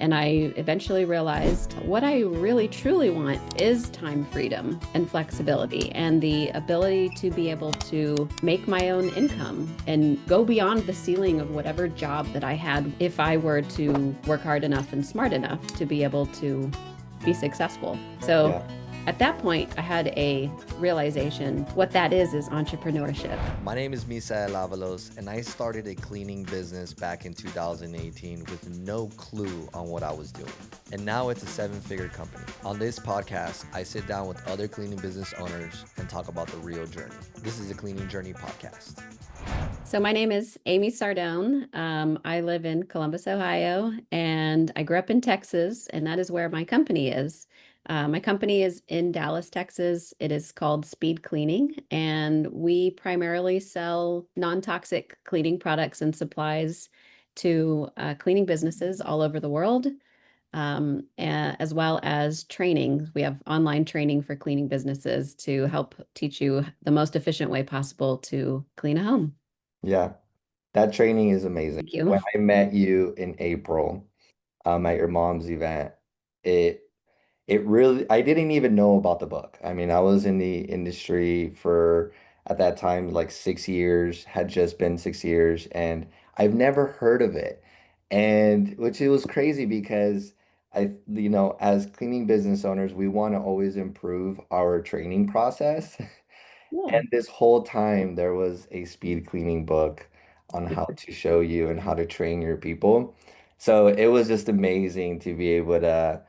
And I eventually realized what I really truly want is time freedom and flexibility and the ability to be able to make my own income and go beyond the ceiling of whatever job that I had if I were to work hard enough and smart enough to be able to be successful. So Yeah. at that point, I had a realization what that is entrepreneurship. My name is Misa and I started a cleaning business back in 2018 with no clue on what I was doing. And now it's a seven-figure company. On this podcast, I sit down with other cleaning business owners and talk about the real journey. This is a Cleaning Journey podcast. So my name is Amy Sardone. I live in Columbus, Ohio, and I grew up in Texas, and that is where my company is. My company is in Dallas, Texas. It is called Speed Cleaning, and we primarily sell non-toxic cleaning products and supplies to cleaning businesses all over the world, as well as training. We have online training for cleaning businesses to help teach you the most efficient way possible to clean a home. Yeah, that training is amazing. Thank you. When I met you in April, at your mom's event, it it really, I didn't even know about the book. I mean, I was in the industry for, at that time, like 6 years, had just been 6 years, and I've never heard of it. And which it was crazy because as cleaning business owners, we want to always improve our training process. Yeah. And this whole time, there was a speed cleaning book on how to show you and how to train your people. So it was just amazing to be able to,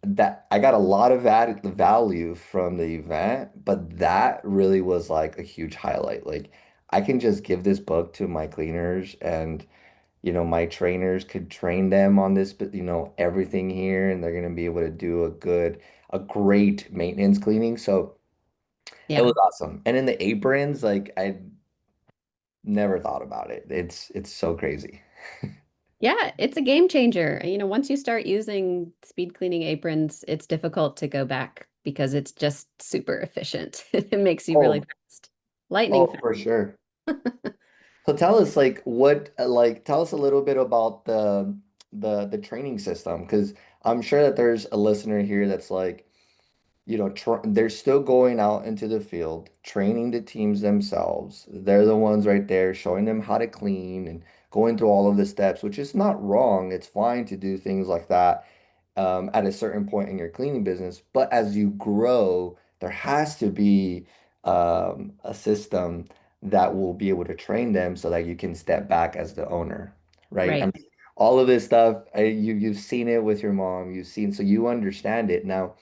that I got a lot of added value from the event, but that really was like a huge highlight. Like I can just give this book to my cleaners and, my trainers could train them on this, but everything here, and they're going to be able to do a great maintenance cleaning. So it Yeah. was awesome. And in the aprons, like I never thought about it. It's so crazy. Yeah, it's a game changer. Once you start using speed cleaning aprons, it's difficult to go back because it's just super efficient. It makes you really Oh, fast. Lightning oh, fast. for sure. So tell us like tell us a little bit about the training system because I'm sure that there's a listener here that's like, tr they're still going out into the field, training the teams themselves. They're the ones right there showing them how to clean and going through all of the steps, which is not wrong. It's fine to do things like that at a certain point in your cleaning business. But as you grow, there has to be a system that will be able to train them so that you can step back as the owner, right? I Right. mean, all of this stuff, you've seen it with your mom, so you understand it now.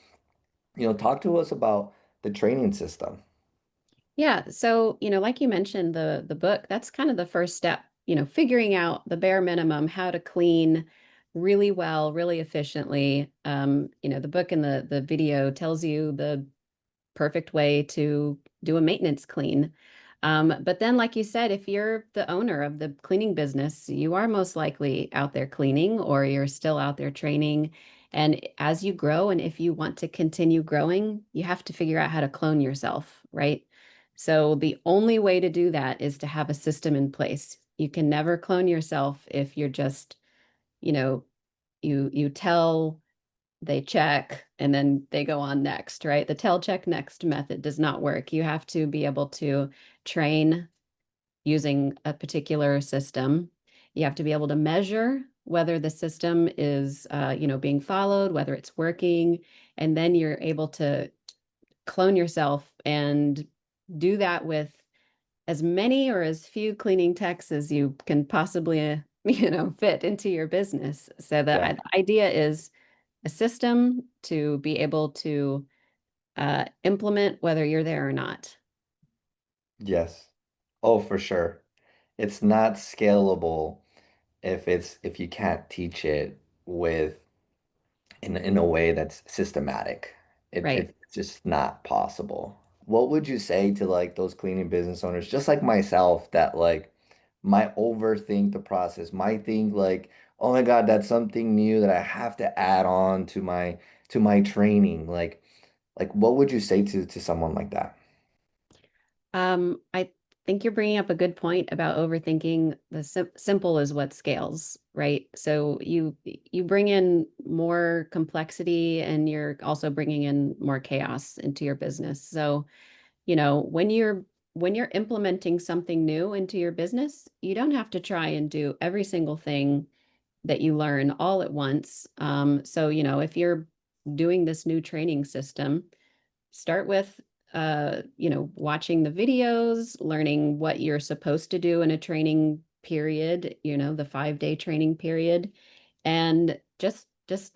Talk to us about the training system. Yeah. So, like you mentioned, the book, that's kind of the first step, figuring out the bare minimum, how to clean really well, really efficiently. The book and the video tells you the perfect way to do a maintenance clean. But then, like you said, if you're the owner of the cleaning business, you are most likely out there cleaning or you're still out there training. And as you grow, and if you want to continue growing, you have to figure out how to clone yourself, right? So the only way to do that is to have a system in place. You can never clone yourself if you're just, you know, you tell, they check, and then they go on next, right? The tell, check, next method does not work. You have to be able to train using a particular system. You have to be able to measure whether the system is, being followed, whether it's working, and then you're able to clone yourself and do that with as many or as few cleaning techs as you can possibly, fit into your business. So Yeah. the idea is a system to be able to implement whether you're there or not. Yes. Oh, for sure. It's not scalable if you can't teach it with in a way that's systematic. Right. It's just not possible. What would you say to like those cleaning business owners, just like myself, that like might overthink the process, might think like, oh my God, that's something new that I have to add on to my training. Like what would you say to someone like that? I think you're bringing up a good point about overthinking. The simple is what scales, right? So you bring in more complexity and you're also bringing in more chaos into your business. So, when you're implementing something new into your business, you don't have to try and do every single thing that you learn all at once. So, if you're doing this new training system, start with watching the videos, learning what you're supposed to do in a training period, the 5-day training period, and just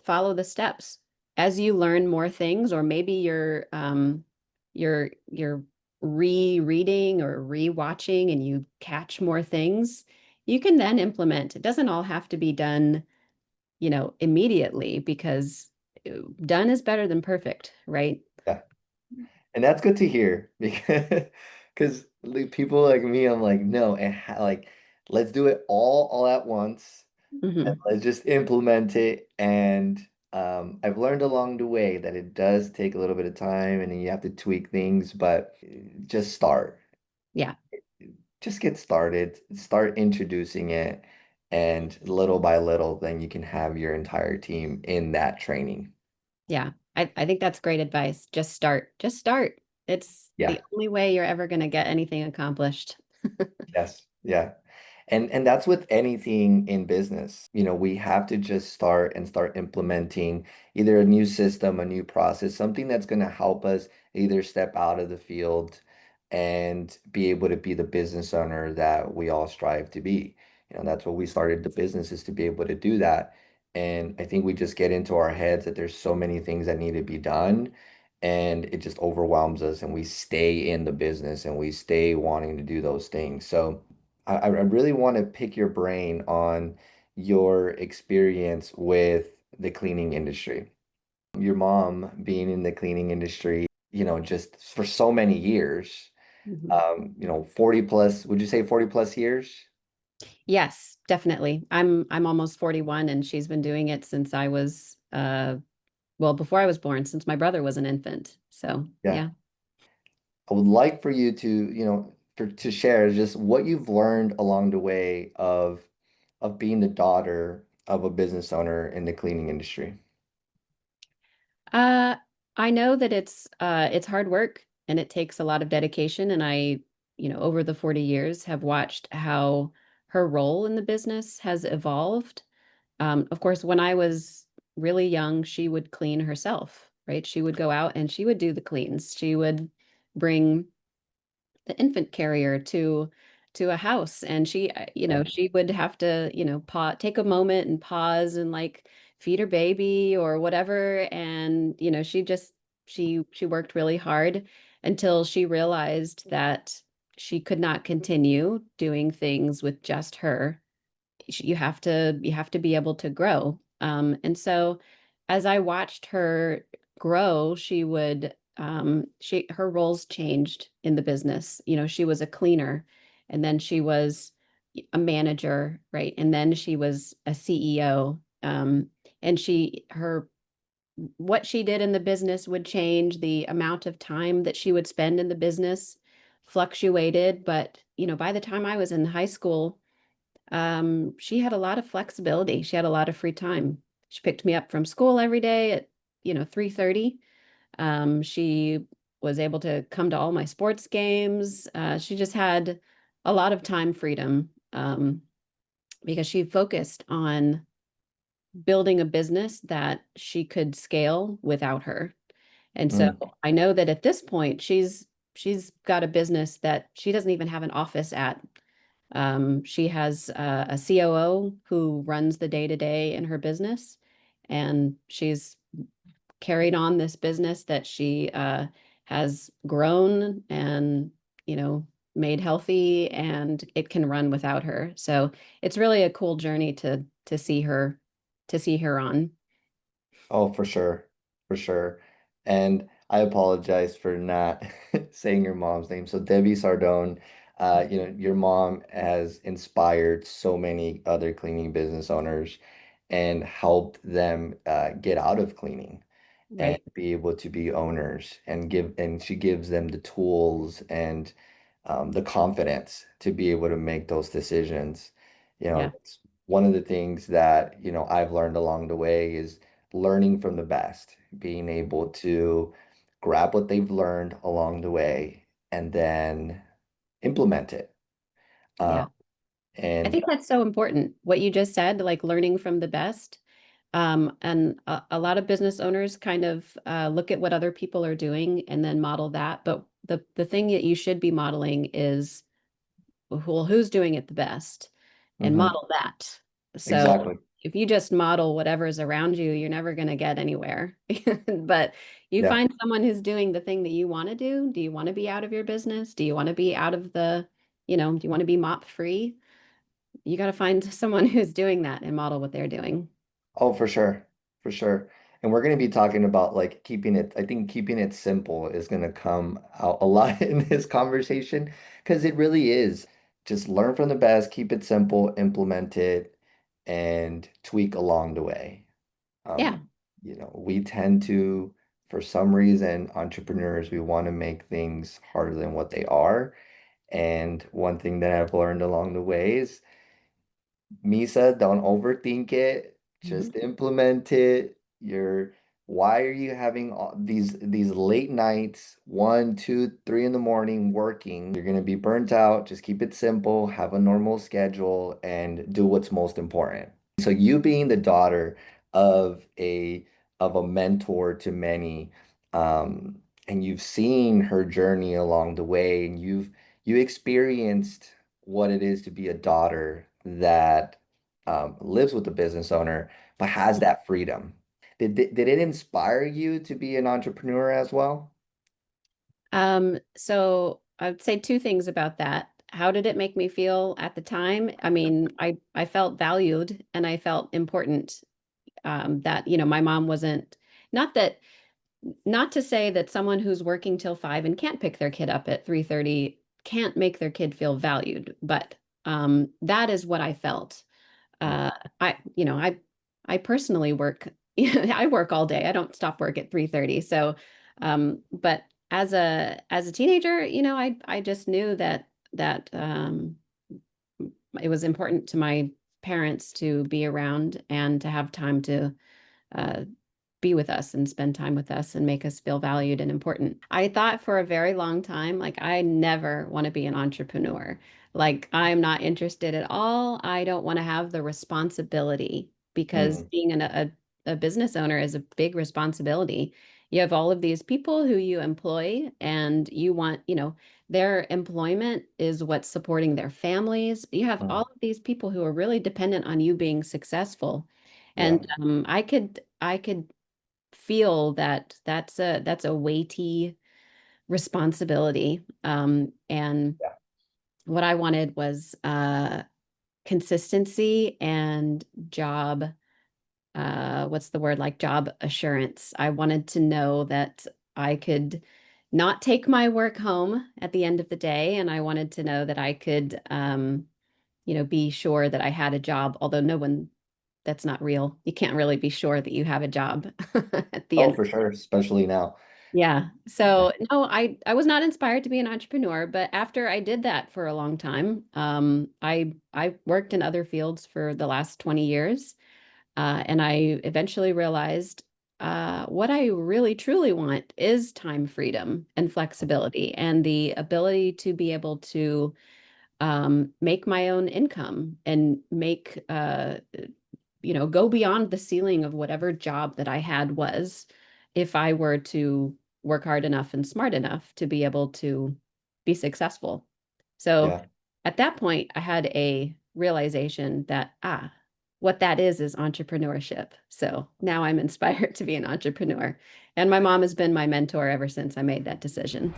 follow the steps. As you learn more things, or maybe you're rereading or rewatching and you catch more things, you can then implement. It doesn't all have to be done, immediately, because done is better than perfect, right? Yeah. And that's good to hear because people like me, I'm like, no, like let's do it all at once. And Mhm. let's just implement it. And I've learned along the way that it does take a little bit of time and then you have to tweak things, but just start. Yeah. Just get started, start introducing it, and little by little, then you can have your entire team in that training. Yeah. I think that's great advice. Just start. Just start. It's Yeah. the only way you're ever going to get anything accomplished. Yes. Yeah. And that's with anything in business. We have to just start implementing either a new system, a new process, something that's going to help us either step out of the field and be able to be the business owner that we all strive to be. That's what we started the business is to be able to do that. And I think we just get into our heads that there's so many things that need to be done and it just overwhelms us and we stay in the business and we stay wanting to do those things. So I really want to pick your brain on your experience with the cleaning industry. Your mom being in the cleaning industry, just for so many years, Mhm. 40 plus, would you say 40 plus years? Yes, definitely. I'm almost 41 and she's been doing it since I was well, before I was born, since my brother was an infant. So, Yeah. yeah. I would like for you to, to share just what you've learned along the way of being the daughter of a business owner in the cleaning industry. Uh, I know that it's hard work and it takes a lot of dedication. And over the 40 years have watched how her role in the business has evolved. Of course, when I was really young, she would clean herself, right? She would go out and she would do the cleans. She would bring the infant carrier to a house, and Yeah. she would have to, take a moment and pause and like feed her baby or whatever. And she worked really hard until she realized that she could not continue doing things with just her. You have to be able to grow. And so as I watched her grow, her roles changed in the business. She was a cleaner, and then she was a manager, right? And then she was a CEO. And what she did in the business would change. The amount of time that she would spend in the business fluctuated. But, by the time I was in high school, she had a lot of flexibility. She had a lot of free time. She picked me up from school every day at, 3:30. She was able to come to all my sports games. She just had a lot of time freedom, because she focused on building a business that she could scale without her. And so Mm, I know that at this point, she's got a business that she doesn't even have an office at. She has a COO who runs the day-to-day in her business, and she's carried on this business that she has grown and, made healthy, and it can run without her. So it's really a cool journey to see her on. oh, for sure. For sure. And I apologize for not saying your mom's name. So Debbie Sardone, your mom has inspired so many other cleaning business owners and helped them get out of cleaning and Right. be able to be owners and she gives them the tools and the confidence to be able to make those decisions. Yeah. It's one of the things that, I've learned along the way is learning from the best, being able to grab what they've learned along the way and then implement it. Uh, Yeah. I and think that's so important. What you just said, like learning from the best. And a lot of business owners kind of look at what other people are doing and then model that. But the thing that you should be modeling is, well, who's doing it the best and Mhm, model that. So exactly. if you just model whatever's around you, you're never going to get anywhere. But you Yeah. find someone who's doing the thing that you want to do. Do you want to be out of your business? Do you want to be out of do you want to be mop free? You got to find someone who's doing that and model what they're doing. Oh, for sure. For sure. And we're going to be talking about like I think keeping it simple is going to come out a lot in this conversation because it really is just learn from the best, keep it simple, implement it, and tweak along the way. Yeah. Um, we tend to, for some reason, entrepreneurs, we want to make things harder than what they are. And one thing that I've learned along the way is Misa, don't overthink it. Mhm. Just implement it. Why are you having all these late nights, 1, 2, 3 in the morning working? You're gonna be burnt out. Just keep it simple, have a normal schedule, and do what's most important. So you being the daughter of a mentor to many, and you've seen her journey along the way, and you experienced what it is to be a daughter that lives with a business owner but has that freedom. Did it inspire you to be an entrepreneur as well? So I would say two things about that. How did it make me feel at the time? I mean, I felt valued and I felt important. That, my mom wasn't, not that, not to say that someone who's working till 5 and can't pick their kid up at 3:30 can't make their kid feel valued, but that is what I felt. Mm. Uh, I personally work, I work all day. I don't stop work at 3:30. So, but as a teenager, I just knew that it was important to my parents to be around and to have time to uh, be with us and spend time with us and make us feel valued and important. I thought for a very long time, like, I never want to be an entrepreneur. Like, I'm not interested at all. I don't want to have the responsibility because Mm, being a business owner is a big responsibility. You have all of these people who you employ, and you want, their employment is what's supporting their families. You have all mm, of these people who are really dependent on you being successful. yeah, And I could feel that that's a weighty responsibility. And yeah, what I wanted was consistency and job, what's the word, like job assurance. I wanted to know that I could not take my work home at the end of the day, and I wanted to know that I could, be sure that I had a job, although no one, that's not real. You can't really be sure that you have a job at the oh, end. for sure, especially now. Yeah. Yeah. So no, I was not inspired to be an entrepreneur, but after I did that for a long time, I worked in other fields for the last 20 years, and I eventually realized what I really truly want is time freedom and flexibility and the ability to be able to make my own income and go beyond the ceiling of whatever job that I had was, if I were to work hard enough and smart enough to be able to be successful. So Yeah. at that point, I had a realization that, what that is entrepreneurship. So now I'm inspired to be an entrepreneur. And my mom has been my mentor ever since I made that decision.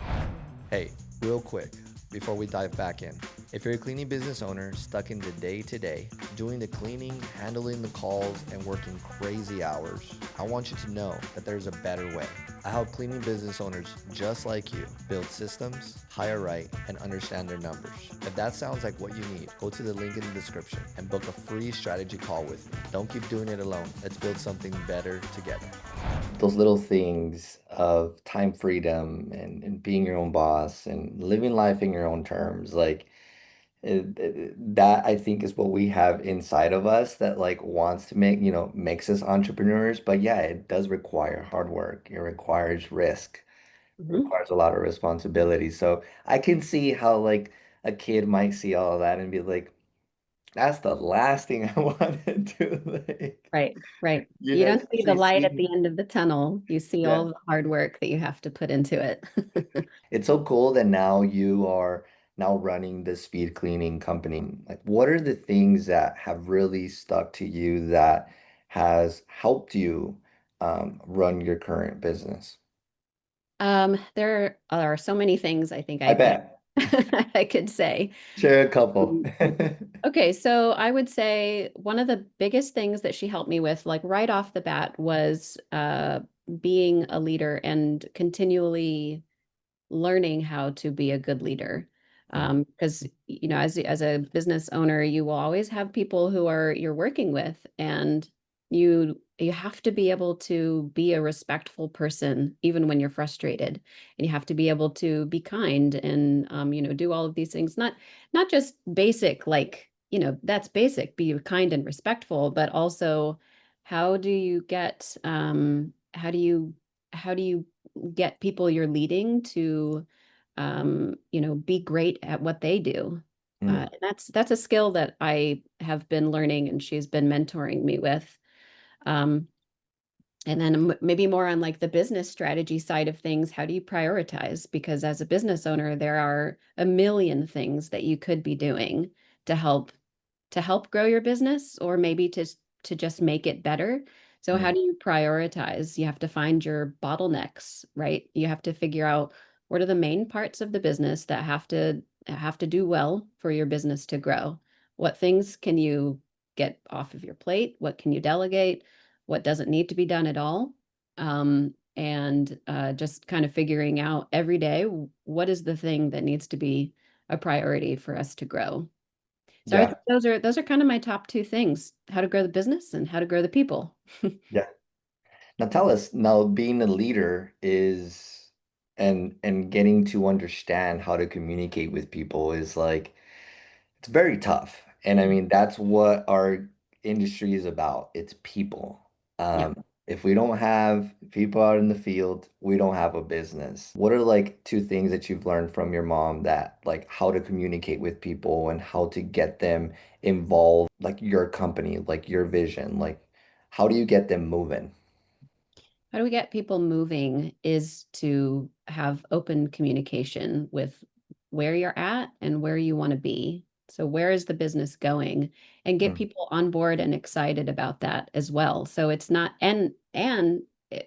Hey, real quick, before we dive back in, if you're a cleaning business owner stuck in the day to day, doing the cleaning, handling the calls, and working crazy hours, I want you to know that there's a better way. I help cleaning business owners just like you build systems, hire right, and understand their numbers. If that sounds like what you need, go to the link in the description and book a free strategy call with me. Don't keep doing it alone. Let's build something better together. Those little things of time freedom and being your own boss and living life in your own terms. Like that I think is what we have inside of us that like wants to make, makes us entrepreneurs. But yeah, it does require hard work. It requires risk. It Mhm. requires a lot of responsibility. So I can see how like a kid might see all of that and be like, that's the last thing I want to do. Like, Right, right. You don't see the especially light at the seeing, end of the tunnel. You see yeah. all the hard work that you have to put into it. It's so cool that now you are now running the speed cleaning company. Like, what are the things that have really stuck to you that has helped you run your current business? There are so many things I think I I could bet. I could say. Share a couple. Um, Okay, so I would say one of the biggest things that she helped me with, like right off the bat, was being a leader and continually learning how to be a good leader. Mm, Because as a business owner, you will always have people who are you're working with, and you have to be able to be a respectful person even when you're frustrated, and you have to be able to be kind and do all of these things. Not just basic, like that's basic, be kind and respectful, but also how do you get how do you get people you're leading to be great at what they do. mm, That's a skill that I have been learning and she's been mentoring me with. Um, and then maybe more on like the business strategy side of things, how do you prioritize? Because as a business owner, there are a million things that you could be doing to help grow your business, or maybe to just make it better. So how mm. do you prioritize? You have to find your bottlenecks, right? You have to figure out what are the main parts of the business that have to do well for your business to grow. What things can you get off of your plate? What can you delegate? What doesn't need to be done at all? And just kind of figuring out every day, what is the thing that needs to be a priority for us to grow. So I would Yeah, say those are kind of my top two things: how to grow the business and how to grow the people. yeah. Now tell us, now being a leader is and getting to understand how to communicate with people is like it's very tough. And I mean, that's what our industry is about. It's people. Yep. If we don't have people out in the field, we don't have a business. What are like two things that you've learned from your mom that like how to communicate with people and how to get them involved, like your company, like your vision, like how do you get them moving? How do we get people moving is to have open communication with where you're at and where you want to be. So where is the business going? And get Mm, people on board and excited about that as well. So it's not and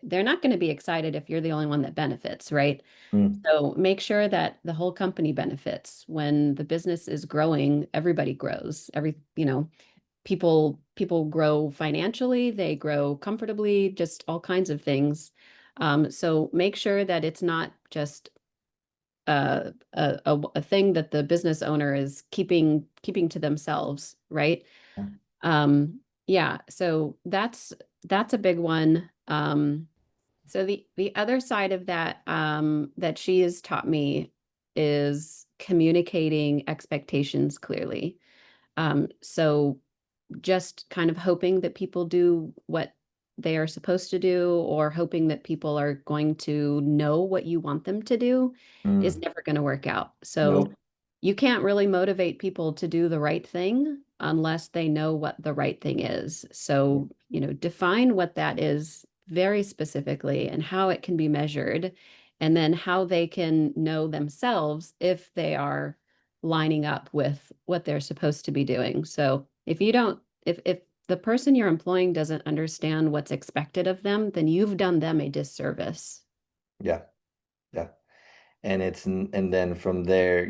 they're not going to be excited if you're the only one that benefits, right? mm, So make sure that the whole company benefits. When the business is growing, everybody grows. People grow financially, they grow comfortably, just all kinds of things. So make sure that it's not just a thing that the business owner is keeping to themselves, right? yeah, Yeah, so that's a big one. So the other side of that that she has taught me is communicating expectations clearly. So just kind of hoping that people do what they are supposed to do, or hoping that people are going to know what you want them to do, is mm. never going to work out. So Nope. you can't really motivate people to do the right thing unless they know what the right thing is. So, define what that is very specifically and how it can be measured, and then how they can know themselves if they are lining up with what they're supposed to be doing. So if the person you're employing doesn't understand what's expected of them, then you've done them a disservice. Yeah, yeah. And then from there,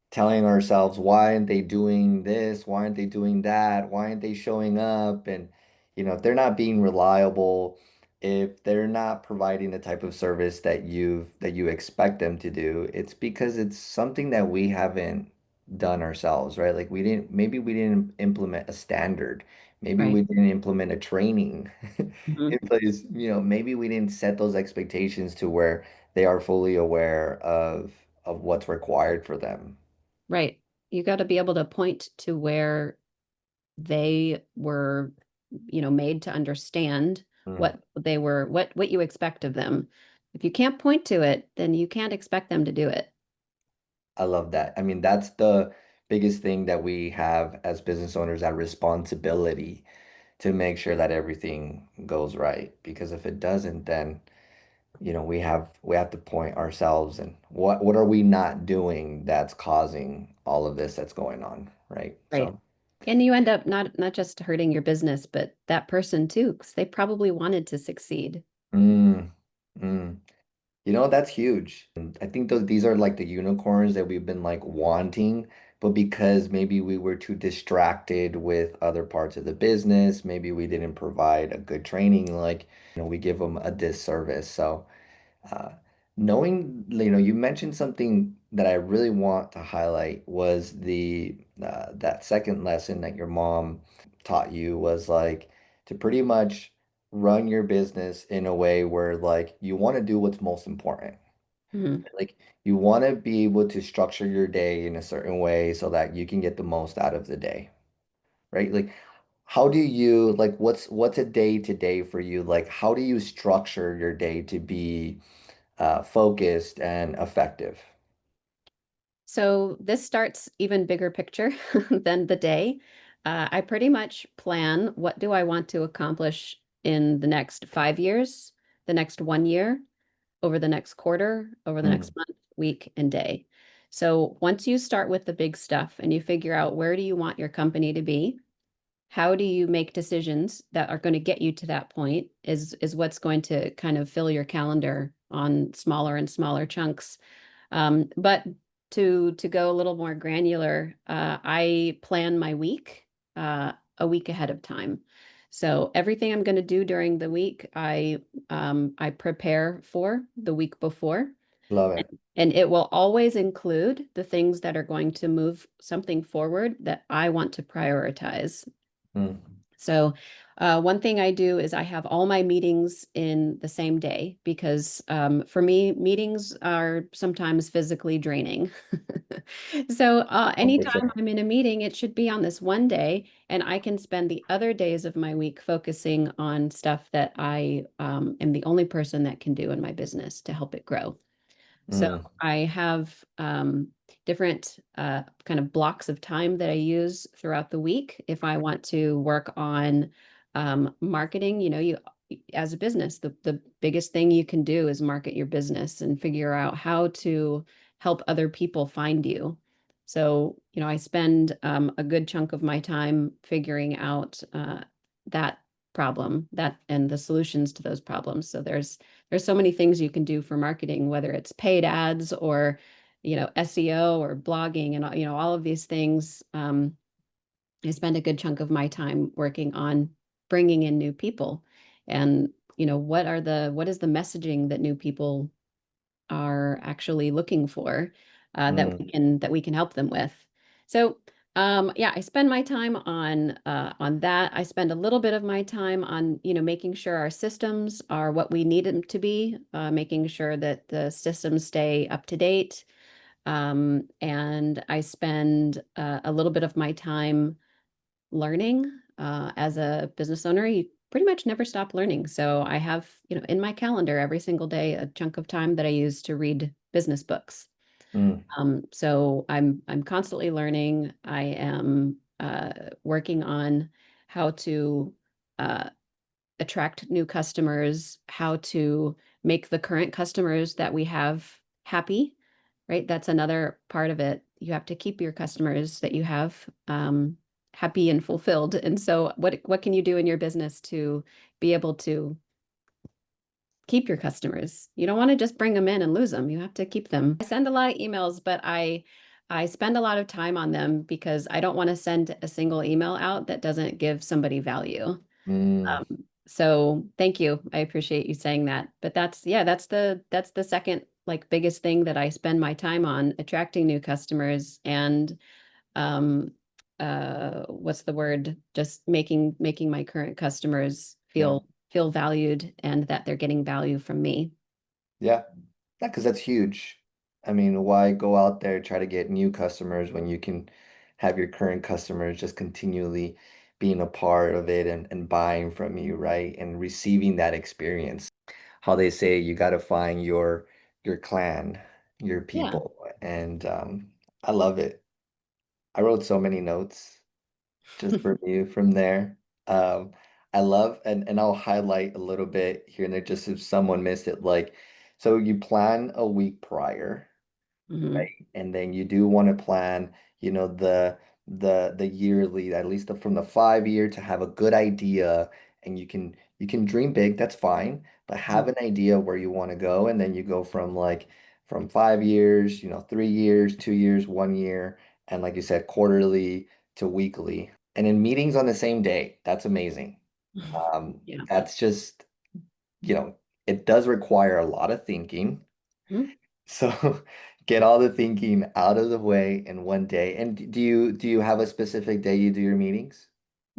telling ourselves, why aren't they doing this? Why aren't they doing that? Why aren't they showing up? And, if they're not being reliable, if they're not providing the type of service that you expect them to do, it's because it's something that we haven't done ourselves, right? Like maybe we didn't implement a standard. Maybe Right. we didn't implement a training Mhm. in place. Maybe we didn't set those expectations to where they are fully aware of what's required for them. Right. You got to be able to point to where they were, made to understand Mm, what you expect of them. If you can't point to it, then you can't expect them to do it. I love that. I mean, that's the biggest thing that we have as business owners, that responsibility to make sure that everything goes right. Because if it doesn't, then we have to point ourselves and what are we not doing that's causing all of this that's going on, right? Right. So, And you end up not just hurting your business, but that person too, because they probably wanted to succeed. mm, mm. That's huge. And I think these are like the unicorns that we've been like wanting, but because maybe we were too distracted with other parts of the business, maybe we didn't provide a good training, like, we give them a disservice. So, uh, knowing, you mentioned something that I really want to highlight was that second lesson that your mom taught you was like to pretty much run your business in a way where like you want to do what's most important. Mhm. Like you want to be able to structure your day in a certain way so that you can get the most out of the day, right? Like how do you like what's a day to day for you? Like how do you structure your day to be focused and effective? So this starts even bigger picture than the day. I pretty much plan what do I want to accomplish in the next 5 years, the next 1 year, over the next quarter, over the Mm, next month, week, and day. So once you start with the big stuff and you figure out where do you want your company to be, how do you make decisions that are going to get you to that point is what's going to kind of fill your calendar on smaller and smaller chunks. But to go a little more granular, I plan my week a week ahead of time. So everything I'm going to do during the week, I prepare for the week before, love and, it. and it will always include the things that are going to move something forward that I want to prioritize. Mm, So, one thing I do is I have all my meetings in the same day because for me, meetings are sometimes physically draining. So, anytime 100%. I'm in a meeting, it should be on this one day, and I can spend the other days of my week focusing on stuff that I am the only person that can do in my business to help it grow. So Mm, I have different kind of blocks of time that I use throughout the week. If I want to work on marketing, you as a business, the biggest thing you can do is market your business and figure out how to help other people find you. So, I spend a good chunk of my time figuring out that problem, that and the solutions to those problems. So there's so many things you can do for marketing, whether it's paid ads or, SEO or blogging and, all of these things. I spend a good chunk of my time working on bringing in new people and, what is the messaging that new people are actually looking for that mm, we can help them with. So yeah, I spend my time on that. I spend a little bit of my time on making sure our systems are what we need them to be, making sure that the systems stay up to date. And I spend a little bit of my time learning. As a business owner, you pretty much never stop learning. So I have, in my calendar every single day a chunk of time that I use to read business books. mm, So I'm constantly learning. I am working on how to uh, attract new customers, how to make the current customers that we have happy, right? That's another part of it. You have to keep your customers that you have happy and fulfilled. And so what can you do in your business to be able to keep your customers? You don't want to just bring them in and lose them. You have to keep them. I send a lot of emails, but I spend a lot of time on them because I don't want to send a single email out that doesn't give somebody value. mm, So thank you. I appreciate you saying that. But that's the second like biggest thing that I spend my time on, attracting new customers and um what's the word? Just making my current customers Yeah. feel valued and that they're getting value from me. Yeah. Yeah, because that's huge. I mean, why go out there try to get new customers when you can have your current customers just continually being a part of it and buying from you, right? And receiving that experience. How they say you got to find your clan, your Yeah. people. And I love it. I wrote so many notes just from you from there. Um, I love and I'll highlight a little bit here and there just if someone missed it. Like, so you plan a week prior, Hmm. right? And then you do want to plan, the yearly, at least from the 5 year to have a good idea. And you can dream big, that's fine, but have an idea where you want to go, and then you go from like from 5 years, 3 years, 2 years, 1 year, and like you said, quarterly to weekly. And in meetings on the same day. That's amazing. Yeah. That's just, you know, it does require a lot of thinking. Mhm. So get all the thinking out of the way in one day. And do you have a specific day you do your meetings?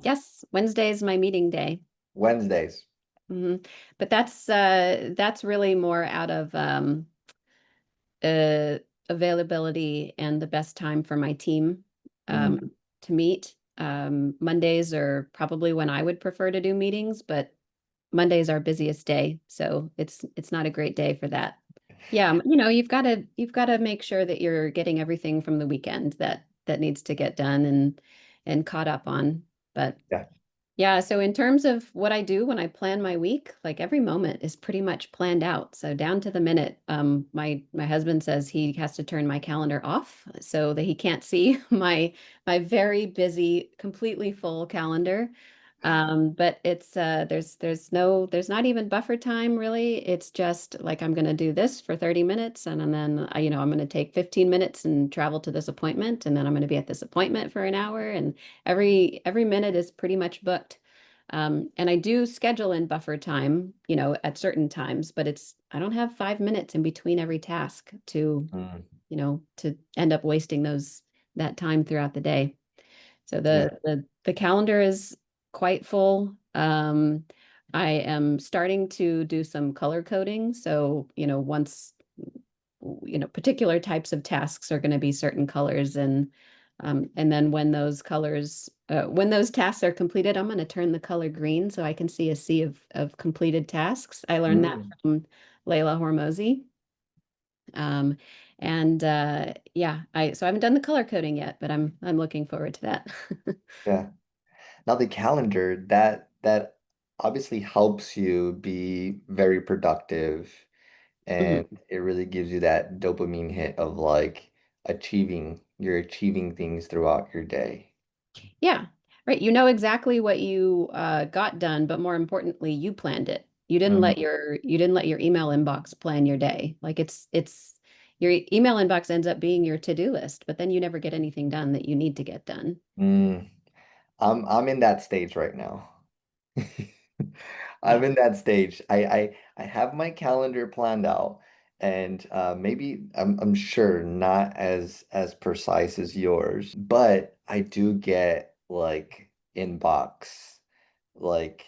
Yes, Wednesday is my meeting day. Wednesdays. Hmm. But that's really more out of uh, availability and the best time for my team Mm, to meet. Mondays are probably when I would prefer to do meetings, but Monday is our busiest day, so it's not a great day for that. Yeah, you've got to make sure that you're getting everything from the weekend that needs to get done and caught up on. But yeah. yeah, so in terms of what I do when I plan my week, like every moment is pretty much planned out. So down to the minute. My husband says he has to turn my calendar off so that he can't see my very busy, completely full calendar. But it's there's not even buffer time really. It's just like I'm gonna do this for 30 minutes and then I'm gonna take 15 minutes and travel to this appointment and then I'm gonna be at this appointment for an hour and every minute is pretty much booked. And I do schedule in buffer time, at certain times, but I don't have 5 minutes in between every task Mm, to end up wasting that time throughout the day. So yeah. the calendar is quite full. I am starting to do some color coding. So, once particular types of tasks are going to be certain colors and then when those tasks are completed, I'm going to turn the color green so I can see a sea of completed tasks. I learned that Mm, from Layla Hormozy. Um, and yeah, I haven't done the color coding yet, but I'm looking forward to that. yeah. Now the calendar, that obviously helps you be very productive, and Mhm. it really gives you that dopamine hit of like you're achieving things throughout your day. Yeah, right. You know exactly what you got done, but more importantly, you planned it. Mhm. You didn't let your email inbox plan your day. Like it's your email inbox ends up being your to-do list, but then you never get anything done that you need to get done. Mm. I'm in that stage right now. I'm Yeah. in that stage. I have my calendar planned out, and maybe I'm sure not as precise as yours, but I do get like inbox, like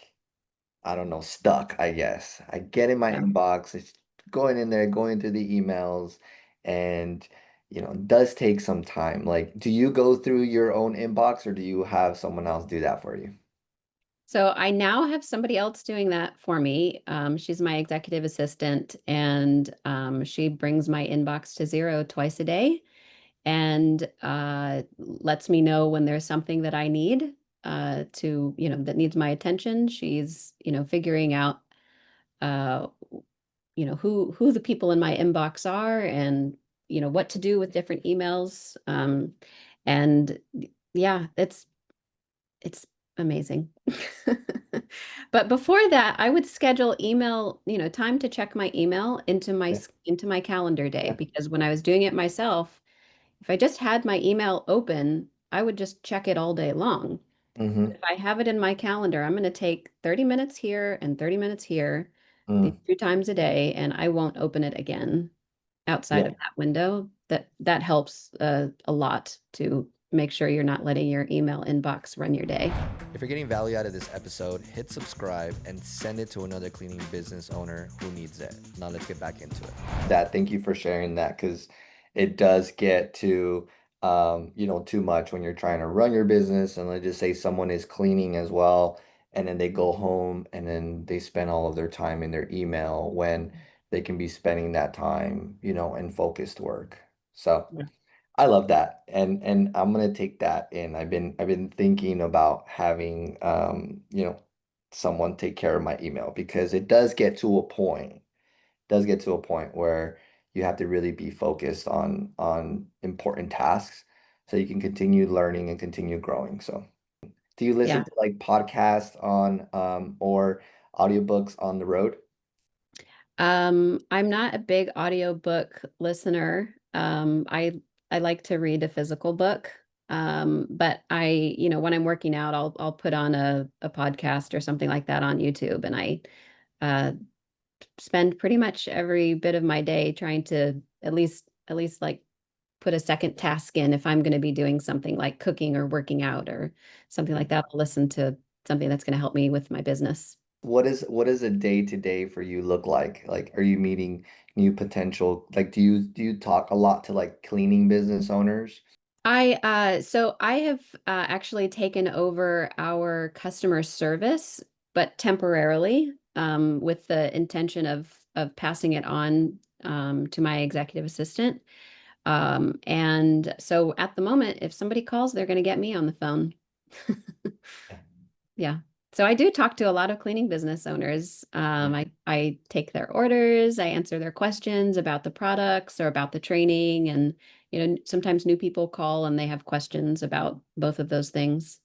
I don't know, stuck, I guess. I get in my Yeah. inbox, it's going in there, going through the emails, and it does take some time. Like, do you go through your own inbox or do you have someone else do that for you? So I now have somebody else doing that for me. She's my executive assistant, and she brings my inbox to zero twice a day and lets me know when there's something that I need that needs my attention. She's, figuring out, uh, who the people in my inbox are and, what to do with different emails. And yeah, it's amazing. But before that, I would schedule email, time to check my email Yeah. into my calendar day Yeah. because when I was doing it myself, if I just had my email open, I would just check it all day long. Mm-hmm. If I have it in my calendar, I'm going to take 30 minutes here and 30 minutes here, these Mm. 2 times a day, and I won't open it again outside Yeah. of that window. That helps a lot to make sure you're not letting your email inbox run your day. If you're getting value out of this episode, hit subscribe and send it to another cleaning business owner who needs it. Now let's get back into it. Thank you for sharing that because it does get to too much when you're trying to run your business and let's just say someone is cleaning as well and then they go home and then they spend all of their time in their email when they can be spending that time, in focused work. So Yeah. I love that. And I'm gonna take that in. I've been thinking about having someone take care of my email because it does get to a point where you have to really be focused on important tasks so you can continue learning and continue growing. So do you listen Yeah. to like podcasts on or audiobooks on the road? I'm not a big audiobook listener. I like to read a physical book. But when I'm working out, I'll put on a podcast or something like that on YouTube, and I uh spend pretty much every bit of my day trying to at least like put a second task in if I'm going to be doing something like cooking or working out or something like that. I'll listen to something that's going to help me with my business. What does a day to day for you look like? Like, are you meeting new potential? Like, do you talk a lot to like cleaning business owners? I have actually taken over our customer service, but temporarily, with the intention of passing it on to my executive assistant. And so at the moment, if somebody calls, they're going to get me on the phone. Yeah. So I do talk to a lot of cleaning business owners. I take their orders, I answer their questions about the products or about the training, and sometimes new people call and they have questions about both of those things.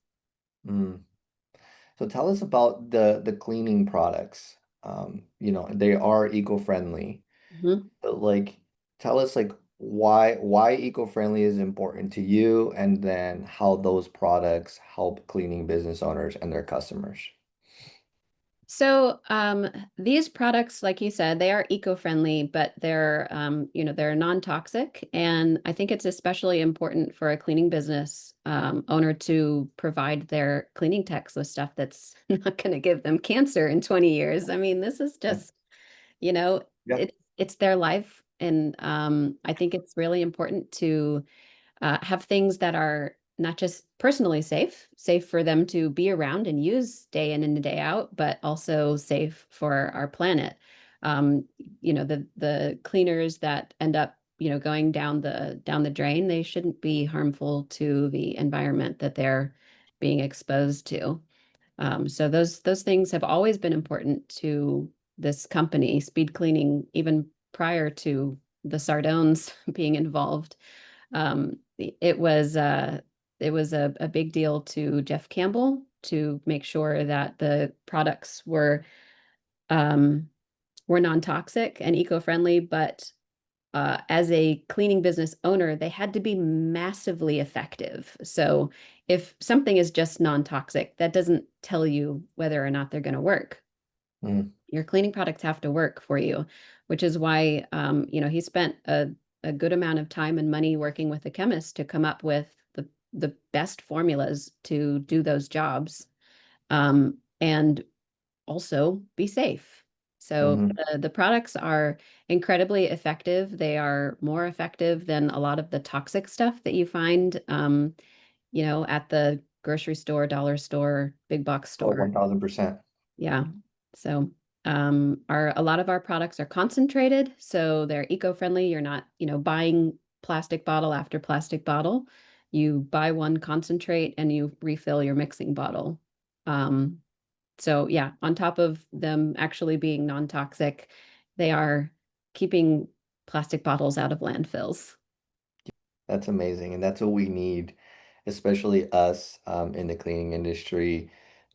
Mm. So tell us about the cleaning products. They are eco-friendly. Mhm. But like, tell us like why eco-friendly is important to you, and then how those products help cleaning business owners and their customers. So these products, like you said, they are eco-friendly, but they're non-toxic. And I think it's especially important for a cleaning business owner to provide their cleaning techs with stuff that's not going to give them cancer in 20 years. I mean, this is Yeah. just, you know, Yeah. it's their life. And I think it's really important to have things that are not just personally safe for them to be around and use day in and day out, but also safe for our planet. The cleaners that end up, going down the drain, they shouldn't be harmful to the environment that they're being exposed to. So those things have always been important to this company, Speed Cleaning, even prior to the Sardones being involved. It was a big deal to Jeff Campbell to make sure that the products um, were non-toxic and eco-friendly, but as a cleaning business owner, they had to be massively effective. So if something is just non-toxic, that doesn't tell you whether or not they're going to work. Mm. Your cleaning products have to work for you, which is why he spent a good amount of time and money working with the chemist to come up with the best formulas to do those jobs, and also be safe. So Hmm. the products are incredibly effective. They are more effective than a lot of the toxic stuff that you find, at the grocery store, dollar store, big box Oh, store. 1000%. Yeah. So our a lot of our products are concentrated, so they're eco-friendly. You're not, buying plastic bottle after plastic bottle. You buy one concentrate and you refill your mixing bottle. Um, so yeah, on top of them actually being non-toxic, they are keeping plastic bottles out of landfills. That's amazing. And that's what we need, especially us in the cleaning industry.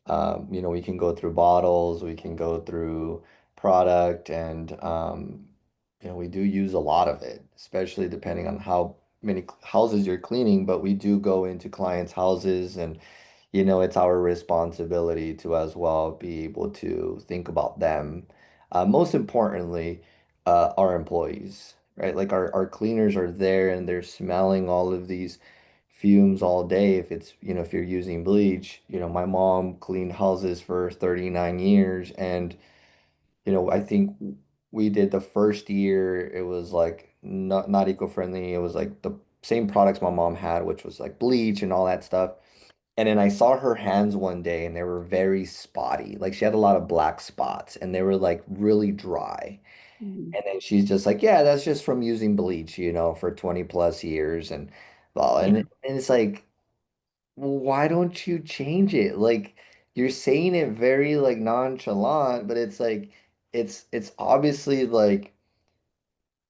We can go through bottles, we can go through product, and we do use a lot of it, especially depending on how many houses you're cleaning. But we do go into clients' houses, and it's our responsibility to as well be able to think about them. Most importantly, our employees, right? Like our cleaners are there and they're smelling all of these fumes all day if it's, if you're using bleach. My mom cleaned houses for 39 years, and I think we did the first year, it was like not eco-friendly. It was like the same products my mom had, which was like bleach and all that stuff. And then I saw her hands one day and they were very spotty. Like she had a lot of black spots and they were like really dry. Mhm. And then she's just like, yeah, that's just from using bleach, for 20 plus years. And well, Yeah. and it's like, well, why don't you change it? Like you're saying it very like nonchalant, but it's like it's obviously like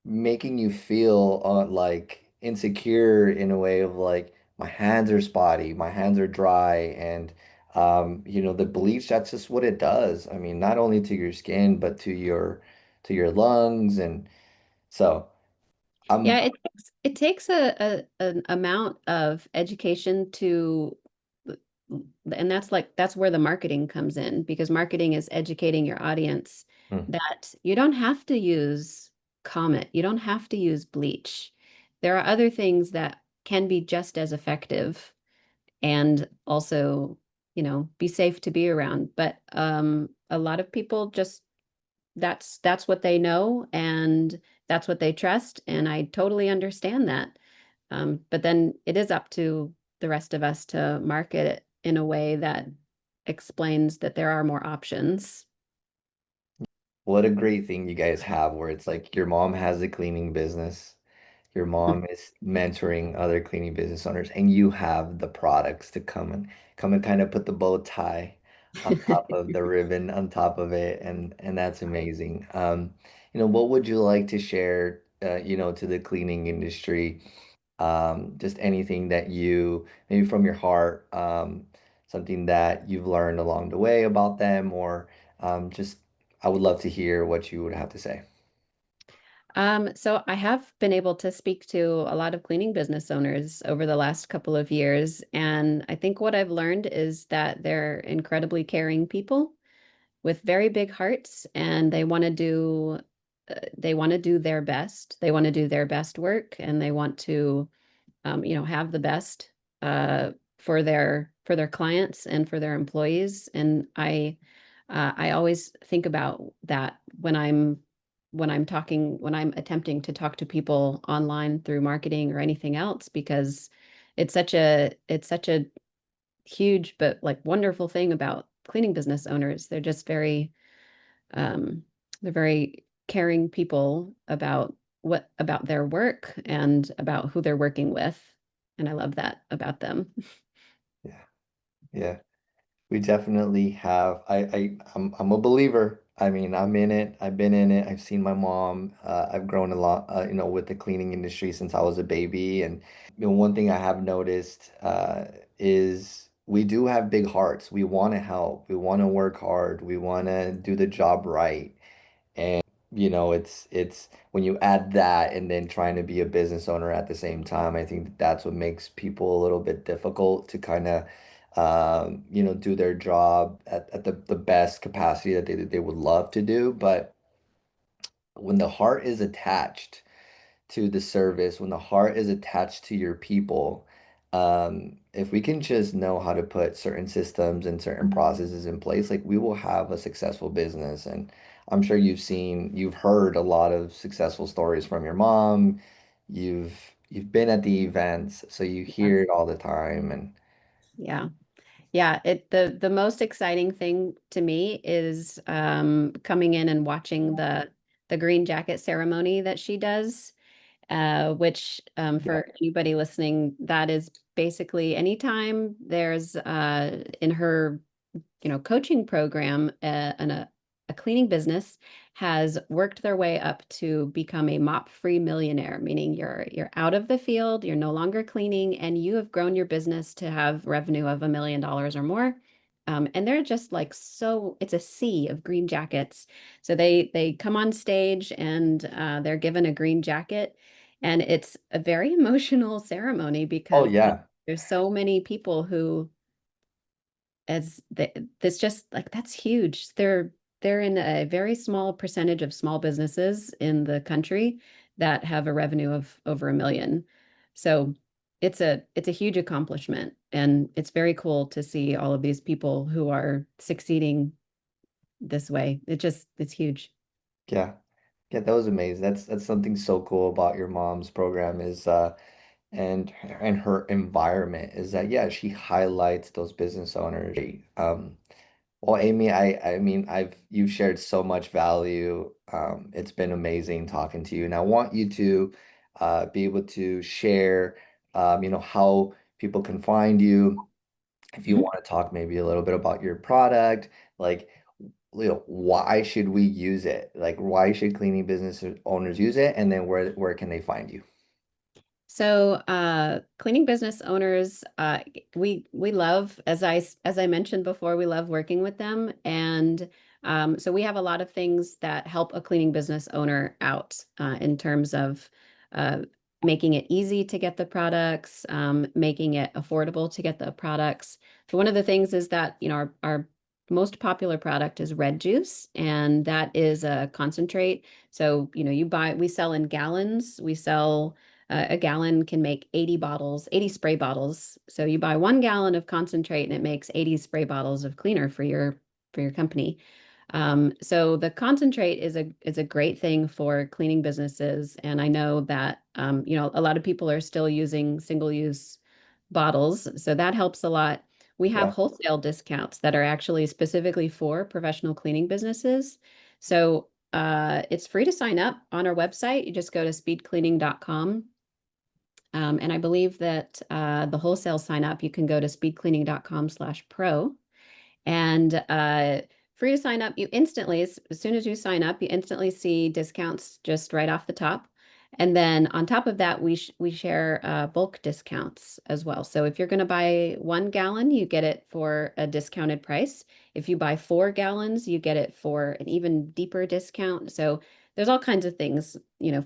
making you feel like insecure in a way of like my hands are spotty, my hands are dry, and the bleach, that's just what it does. I mean, not only to your skin, but to your lungs, and so Yeah, I'm it takes an amount of education to, and that's where the marketing comes in, because marketing is educating your audience hmm, that you don't have to use Comet, you don't have to use bleach. There are other things that can be just as effective and also, be safe to be around. But a lot of people just that's what they know and that's what they trust, and I totally understand that. But then it is up to the rest of us to market it in a way that explains that there are more options. what a great thing you guys have where it's like your mom has a cleaning business. Your mom is mentoring other cleaning business owners, and you have the products to come and kind of put the bow tie on top of the ribbon on top of it, and that's amazing. What would you like to share, to the cleaning industry? Just anything that you maybe from your heart, something that you've learned along the way about them, or just I would love to hear what you would have to say. So I have been able to speak to a lot of cleaning business owners over the last couple of years, and I think what I've learned is that they're incredibly caring people with very big hearts, and they want to do their best. They want to do their best work, and they want to have the best for their clients and for their employees. And I always think about that when I'm attempting to talk to people online through marketing or anything else, because it's such a huge but like wonderful thing about cleaning business owners. Um, they're very caring people about their work and about who they're working with. And I love that about them. Yeah, yeah. We definitely have. I'm a believer. I mean, I'm in it. I've been in it. I've seen my mom. I've grown a lot, with the cleaning industry since I was a baby. And one thing I have noticed is we do have big hearts. We want to help. We want to work hard. We want to do the job right. It's when you add that and then trying to be a business owner at the same time, I think that's what makes people a little bit difficult to kind of do their job at the best capacity that they would love to do. But when the heart is attached to the service, when the heart is attached to your people, if we can just know how to put certain systems and certain processes in place, like we will have a successful business. And I'm sure you've heard a lot of successful stories from your mom. You've you've been at the events, so you Yeah. hear it all the time. And Yeah. Yeah. The most exciting thing to me is coming in and watching the green jacket ceremony that she does, which yeah, for anybody listening, that is basically anytime there's in her coaching program, a cleaning business has worked their way up to become a mop-free millionaire, meaning you're out of the field, you're no longer cleaning, and you have grown your business to have revenue of $1 million or more. And they're just like it's a sea of green jackets. So they come on stage and they're given a green jacket, and it's a very emotional ceremony oh because yeah. there's so many people who that's just like that's huge. They're in a very small percentage of small businesses in the country that have a revenue of over 1 million. So it's a huge accomplishment, and it's very cool to see all of these people who are succeeding this way. It's huge. Yeah. Yeah, that was amazing. That's something so cool about your mom's program is and her environment is that yeah, she highlights those business owners. Well, Amy, I mean, you've shared so much value. It's been amazing talking to you, and I want you to be able to share, how people can find you. If you Mhm. want to talk maybe a little bit about your product, like, why should we use it? Like, why should cleaning business owners use it? And then where can they find you? So, cleaning business owners, we love, as I mentioned before, we love working with them, and so we have a lot of things that help a cleaning business owner out in terms of uh, making it easy to get the products, making it affordable to get the products. So one of the things is that, our most popular product is red juice, and that is a concentrate. So, we sell in gallons. We sell a gallon can make 80 bottles, 80 spray bottles. So you buy 1 gallon of concentrate and it makes 80 spray bottles of cleaner for your company. So the concentrate is a great thing for cleaning businesses. And I know that a lot of people are still using single-use bottles, so that helps a lot. We have Yeah, wholesale discounts that are actually specifically for professional cleaning businesses. So it's free to sign up on our website. You just go to speedcleaning.com. And I believe that the wholesale sign up, you can go to speedcleaning.com/pro, and free to sign up. You instantly, as soon as you sign up, you instantly see discounts just right off the top. And then on top of that, we share bulk discounts as well. So if you're going to buy 1 gallon, you get it for a discounted price. If you buy 4 gallons, you get it for an even deeper discount. So there's all kinds of things,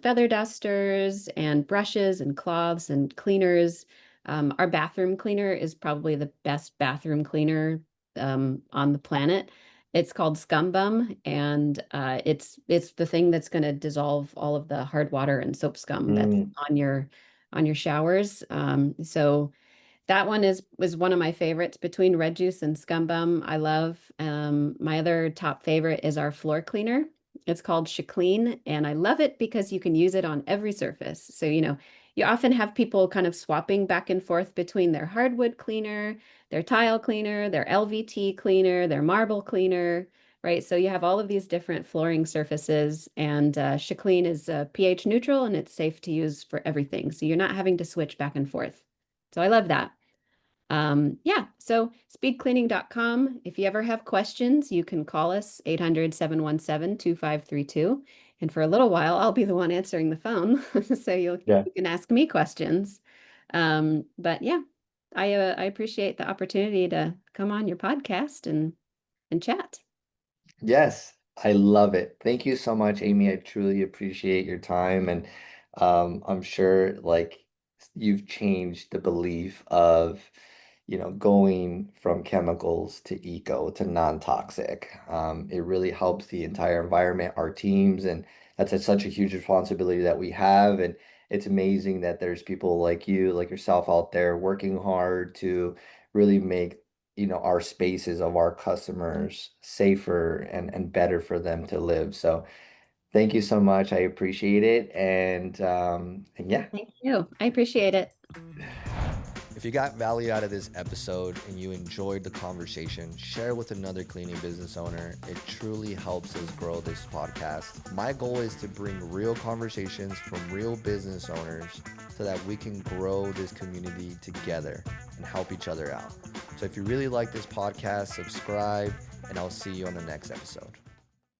feather dusters and brushes and cloths and cleaners. Our bathroom cleaner is probably the best bathroom cleaner on the planet. It's called Scum Bum, and it's the thing that's going to dissolve all of the hard water and soap scum that's mm, on your showers. So that one is one of my favorites between red juice and Scum Bum. I love my other top favorite is our floor cleaner. It's called Clean, and I love it because you can use it on every surface. So, you often have people kind of swapping back and forth between their hardwood cleaner, their tile cleaner, their LVT cleaner, their marble cleaner, right? So you have all of these different flooring surfaces, and Clean is pH neutral and it's safe to use for everything. So you're not having to switch back and forth. So I love that. Yeah, so speedcleaning.com. If you ever have questions, you can call us 800-717-2532. And for a little while, I'll be the one answering the phone. So yeah. you can ask me questions. But yeah, I appreciate the opportunity to come on your podcast and chat. Yes, I love it. Thank you so much, Amy. I truly appreciate your time, and I'm sure like you've changed the belief of, going from chemicals to eco to non-toxic. It really helps the entire environment, our teams, and that's such a huge responsibility that we have. And it's amazing that there's people like you, like yourself out there working hard to really make our spaces of our customers safer and better for them to live. So thank you so much. I appreciate it. And yeah. Thank you. I appreciate it. If you got value out of this episode and you enjoyed the conversation, share with another cleaning business owner. It truly helps us grow this podcast. My goal is to bring real conversations from real business owners so that we can grow this community together and help each other out. So if you really like this podcast, subscribe, and I'll see you on the next episode.